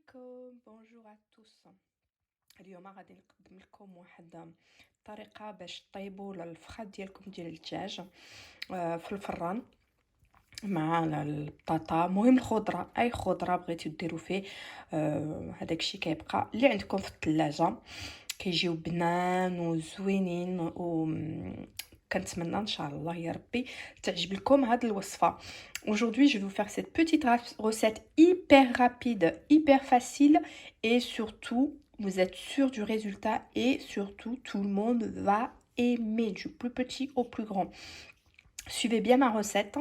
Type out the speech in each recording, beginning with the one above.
عليكم بونجور à tous. اليوم غادي نقدم لكم واحد الطريقه باش طيبوا الفخاد ديالكم ديال الدجاج في الفران مع البطاطا. مهم الخضره، اي خضره بغيتو ديروا فيه هذاك الشيء كيبقى اللي عندكم في الثلاجه، كيجيو بنان وزوينين كنتمنى ان شاء الله يا ربي تعجب لكم هذه الوصفه. Aujourd'hui, je vais vous faire cette petite recette hyper rapide, hyper facile et surtout, vous êtes sûr du résultat et surtout, tout le monde va aimer, du plus petit au plus grand. Suivez bien ma recette,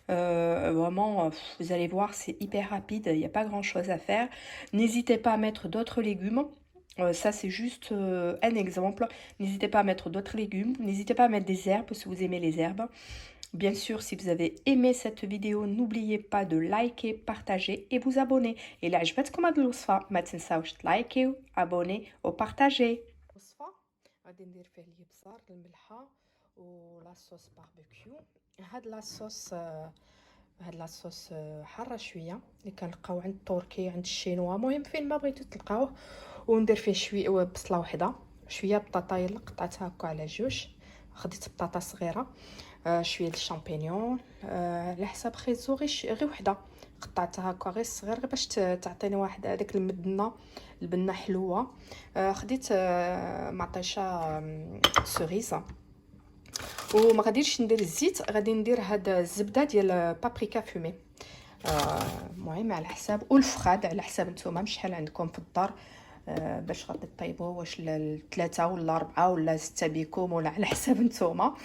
vraiment, vous allez voir, c'est hyper rapide, il n'y a pas grand chose à faire. N'hésitez pas à mettre d'autres légumes. Ça c'est juste un exemple. N'hésitez pas à mettre d'autres légumes. N'hésitez pas à mettre des herbes si vous aimez les herbes. Bien sûr, si vous avez aimé cette vidéo, n'oubliez pas de liker, partager et vous abonner. Et là, عجبتكم هاد الوصفة ما تنساوش تلايكيو abonner و partager. وصفة غادي ندير فيه اليبزار الملحة ولا صوص باربيكيو. هاد لاصوص حاره شويه اللي كنلقاو عند التركي عند الشينوا، المهم فين ما بغيتو تلقاوه. وندير فيه شويه بصله وحده، شويه بطاطا يلا قطعتها هكا على جوج، خديت بطاطا صغيره، شويه د الشامبينيون على حساب خيزو غير وحده قطعتها هكا غير صغير، غير باش تعطيني واحد هذيك البنه حلوه. خديت معطيشه سوريزه وما غاديش ندير الزيت، غادي ندير هاد الزبده ديال بابريكا فومي، المهم على حساب، والفخاد على حساب نتوما شحال عندكم في الدار باش غادي طيبوا، واش ل3 ولا 4 ولا 6 بكم ولا على حساب نتوما.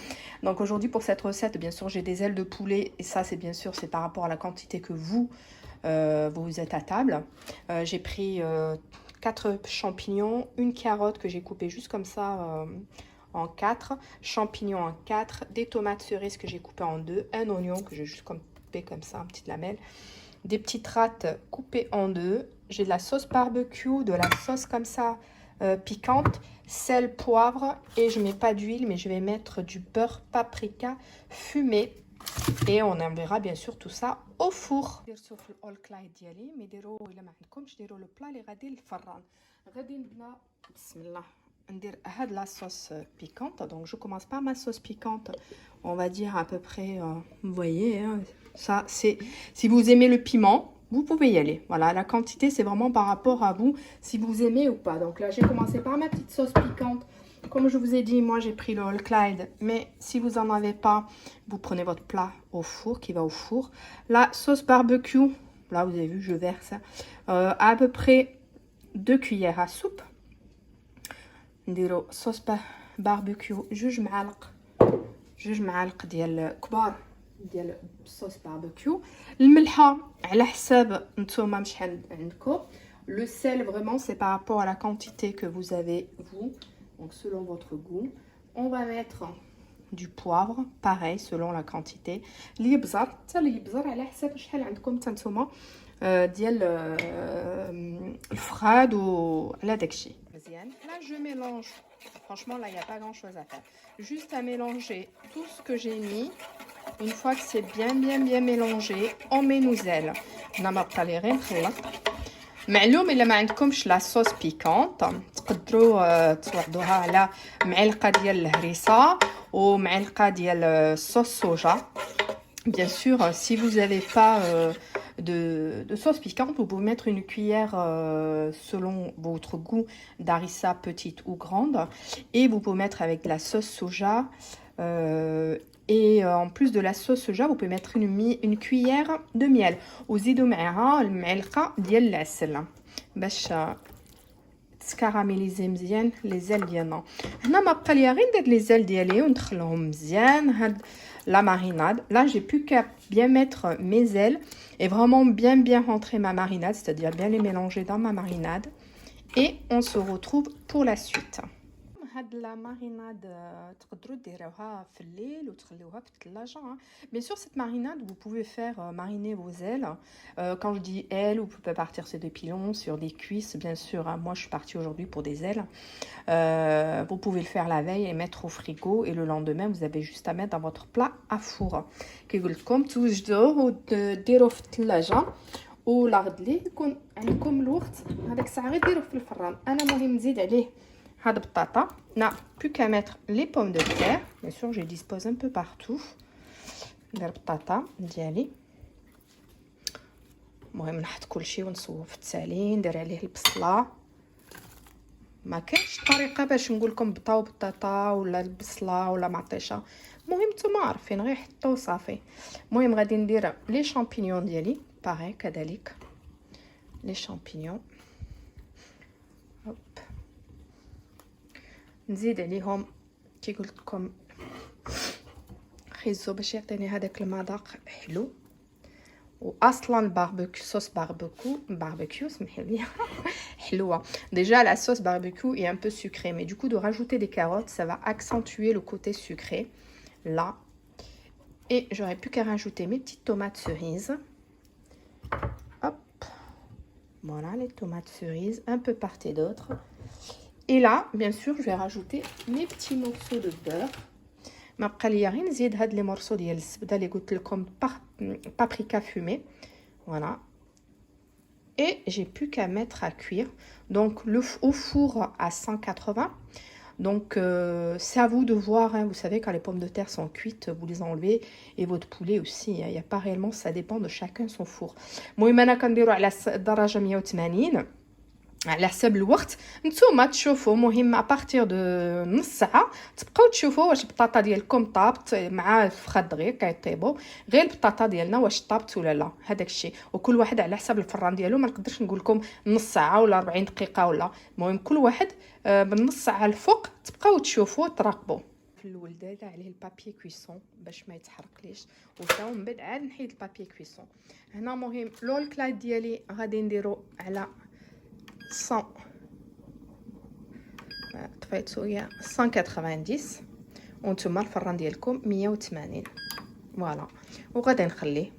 Donc aujourd'hui pour cette recette, bien sûr, j'ai des ailes de poulet et ça c'est bien sûr c'est par rapport à la quantité que vous êtes à table. J'ai pris 4 champignons, une carotte que j'ai coupée juste comme ça en 4, champignons en 4, des tomates cerises que j'ai coupées en 2, un oignon que j'ai juste coupé comme ça en petites lamelles, des petites rattes coupées en 2, j'ai de la sauce barbecue, de la sauce comme ça piquante, sel, poivre, et je mets pas d'huile mais je vais mettre du beurre paprika fumé et on enverra bien sûr tout ça au four. درتو في الاولكلاي ديالي، مي ديروا الا ما عندكمش ديروا لو بلا اللي غادي للفران. غادي نبدا بسم الله ندير هاد لا sauce piquante. Donc je commence par ma sauce piquante, on va dire à peu près vous voyez hein, ça c'est si vous aimez le piment vous pouvez y aller. Voilà, la quantité c'est vraiment par rapport à vous si vous aimez ou pas. Donc là j'ai commencé par ma petite sauce piquante. Comme je vous ai dit, moi j'ai pris le All Clyde, mais si vous en avez pas, vous prenez votre plat au four qui va au four. La sauce barbecue, là vous avez vu je verse à peu près 2 cuillères à soupe. نديرو صوص باربيكيو جوج معالق ديال كبار ديال الصوص باربيكيو. الملحه على حساب نتوما شحال عندكم. Le sel vraiment c'est par rapport à la quantité que vous avez vous, donc selon votre goût. On va mettre du poivre pareil selon la quantité. اليبزر حتى اليبزر على حساب شحال عندكم حتى نتوما ديال الفخاد وعلى داكشي مزيان. Là je mélange, franchement là il n'y a pas grand chose à faire, juste à mélanger tout ce que j'ai mis. Une fois que c'est bien mélangé, on met nos ailes. هنا ما بقى لي غير نخلط. معلوم الا ما عندكمش لا صوص بيكونط تقدروا توضوها على معلقه ديال الهريسه ومعلقه ديال الصوص صوجا. Bien sûr, si vous n'avez pas de sauce piquante, vous pouvez mettre une cuillère selon votre goût d'harissa petite ou grande. Et vous pouvez mettre avec de la sauce soja. Et en plus de la sauce soja, vous pouvez mettre une cuillère de miel. وزيدوا معها المعلقة ديال العسل باش تكراميليزي مزيان لي زيل ديالنا. هنا ما بقى ليا غير ندير لي زيل ديالي وندخلهم مزيان هاد la marinade. Là j'ai plus qu'à bien mettre mes ailes et vraiment bien rentrer ma marinade, c'est-à-dire bien les mélanger dans ma marinade, et on se retrouve pour la suite. هاد لا ماريناد تقدروا ديروها في الليل وتخليوها في الثلاجه. Bien sûr cette marinade vous pouvez faire mariner vos ailes. Quand je dis ailes, vous pouvez partir sur des pilons, sur des cuisses bien sûr. Moi je suis partie aujourd'hui pour des ailes. Vous pouvez le faire la veille et mettre au frigo, et le lendemain vous avez juste à mettre dans votre plat à four. كي قلت لكم توجدوه وديروه في الثلاجه ولا غدلي يكون عندكم الوقت هذاك الساعه غير ديروه في الفران. انا مهم نزيد عليه هاد البطاطا. نا بلو كا ميتر لي بوم دو تير بيان سور جو ديسبوز ان بو بارتو. ندير البطاطا ديالي، المهم نحط كلشي ونصوب في التالي. ندير عليه البصله، ما كاينش طريقه باش نقول لكم بطاو بطاطا ولا البصله ولا معطيشه، المهم نتوما عارفين غير حطوا صافي. المهم غادي ندير لي شامبينيون ديالي باغي كذلك لي شامبينيون. هوب نزيد عليهم كي قلت لكم خيزو باش يعطيني هذاك المذاق حلو. واصلا الباربيكيو صوص باربيكيو سمحي لي حلوه. Déjà la sauce barbecue est un peu sucrée, mais du coup de rajouter des carottes ça va accentuer le côté sucré là. Et j'aurais plus qu'à rajouter mes petites tomates cerises. Hop, voilà les tomates cerises un peu part et d'autre. Et là bien sûr je vais rajouter mes petits morceaux de beurre. ما بقى ليا غير نزيد هاد لي مورسو ديال الزبده اللي قلت لكم بابريكا فumé. Voilà. Et j'ai plus qu'à mettre à cuire. Donc au four à 180. Donc c'est à vous de voir, hein. Vous savez quand les pommes de terre sont cuites, vous les enlevez et votre poulet aussi. Il n'y a pas réellement, ça dépend de chacun son four. المهم انا كنديرو على درجه 180 على حسب الوقت. نتوما تشوفوا مهم ابارتير دو نص ساعه تبقاو تشوفوا واش البطاطا ديالكم طابت مع الفخا دغيا كيطيبوا، غير البطاطا ديالنا واش طابت ولا لا، هذاك الشيء. وكل واحد على حسب الفران ديالو، ما نقدرش نقول لكم نص ساعه ولا 40 دقيقه ولا، المهم كل واحد بالنص ساعه الفوق تبقاو تشوفوا تراقبوا. في الاول دايره عليه البابي كويسون باش ما يتحرقليش، وتا من بعد عاد نحيد البابي كويسون. هنا مهم لو الكلايت ديالي غادي نديرو على 100 طفيتو هي 190 وانتم الفران ديالكم 180. فوالا وغادي نخليه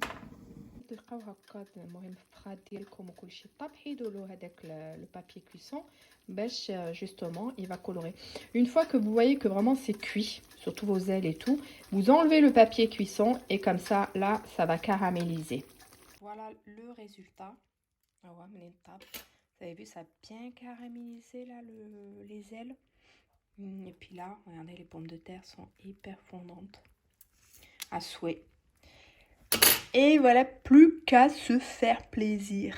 تلقاو هكا. المهم الفخاد ديالكم وكلشي طاب، حيدوا له هذاك لو بابي كويسون باش justement il va colorer. Une fois que vous voyez que vraiment c'est cuit, surtout vos ailes et tout, vous enlevez le papier cuisson et comme ça là ça va caraméliser. Voilà le résultat. Vous avez vu, ça a bien caramélisé là les ailes. Et puis là, regardez, les pommes de terre sont hyper fondantes à souhait. Et voilà, plus qu'à se faire plaisir.